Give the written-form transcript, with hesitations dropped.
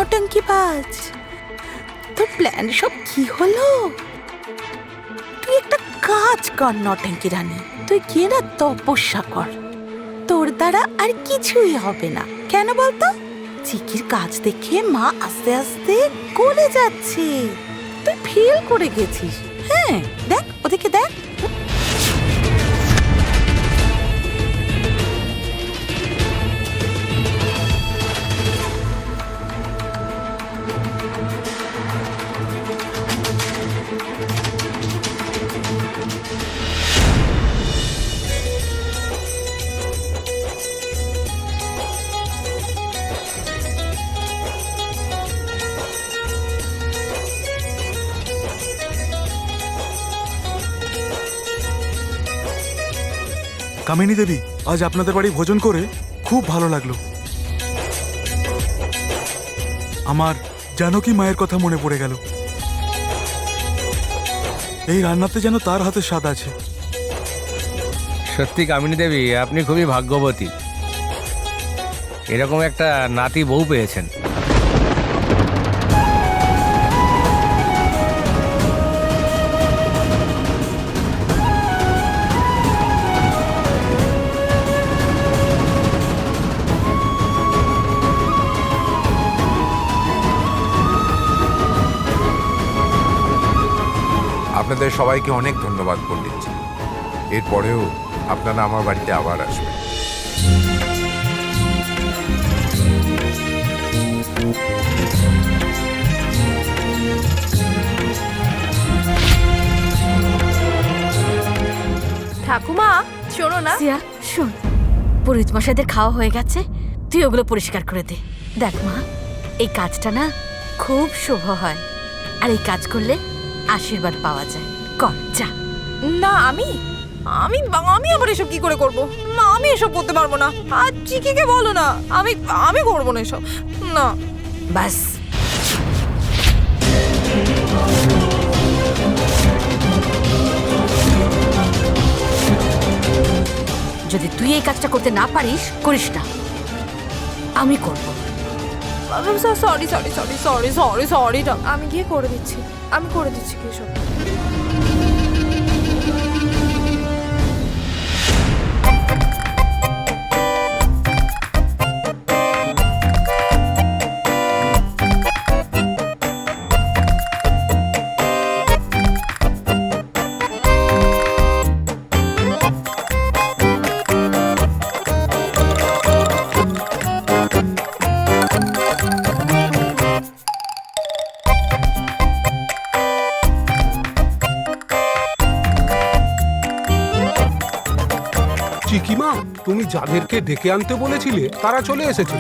নটঙ্কিবাজ, তোর প্ল্যান সব কি হলো? তুই একটা কাজ কর নটঙ্কি রানী, তুই গিয়ে না তপস্যা কর। তোর দ্বারা আর কিছুই হবে না। কেন বলতো? চিকির কাজ দেখে মা আস্তে আস্তে গলে যাচ্ছে, তুই ফিল করে গেছিস। হ্যাঁ দেখ, ওদিকে দেখ। কামিনী দেবী, আজ আপনাদের বাড়ি ভোজন করে খুব ভালো লাগলো। আমার জানকী মায়ের কথা মনে পড়ে গেল। এই রান্নাতে যেন তার হাতে স্বাদ আছে। সত্যি কামিনী দেবী, আপনি খুবই ভাগ্যবতী, এরকম একটা নাতি বউ পেয়েছেন। আপনাদের সবাইকে অনেক ধন্যবাদ পণ্ডিতজি। এরপরেও আপনারা আমার বাড়িতে আবার আসবেন। ঠাকুমা শোনো না। সিয়া শোন, পুরোহিত মশাইদের খাওয়া হয়ে গেছে, তুই ওগুলো পরিষ্কার করে দে। দেখ মা, এই কাজটা না খুব শুভ হয়, আর এই কাজ করলে আশীর্বাদ পাওয়া যায়। কর যা। না আমি আমি আমি আবার এসব কি করে করব? না আমি এসব করতে পারবো না। আর চিকিকে বলো না, আমি আমি করবো না এসব। না বাস। যদি তুই এই কাজটা করতে না পারিস, করিস না, আমি করব। Sorry sorry sorry sorry sorry sorry আমি গিয়ে করে দিচ্ছি, আমি করে দিচ্ছি কি সব। চিকিমা, তুমি যাদেরকে ডেকে আনতে বলেছিলে তারা চলে এসেছে।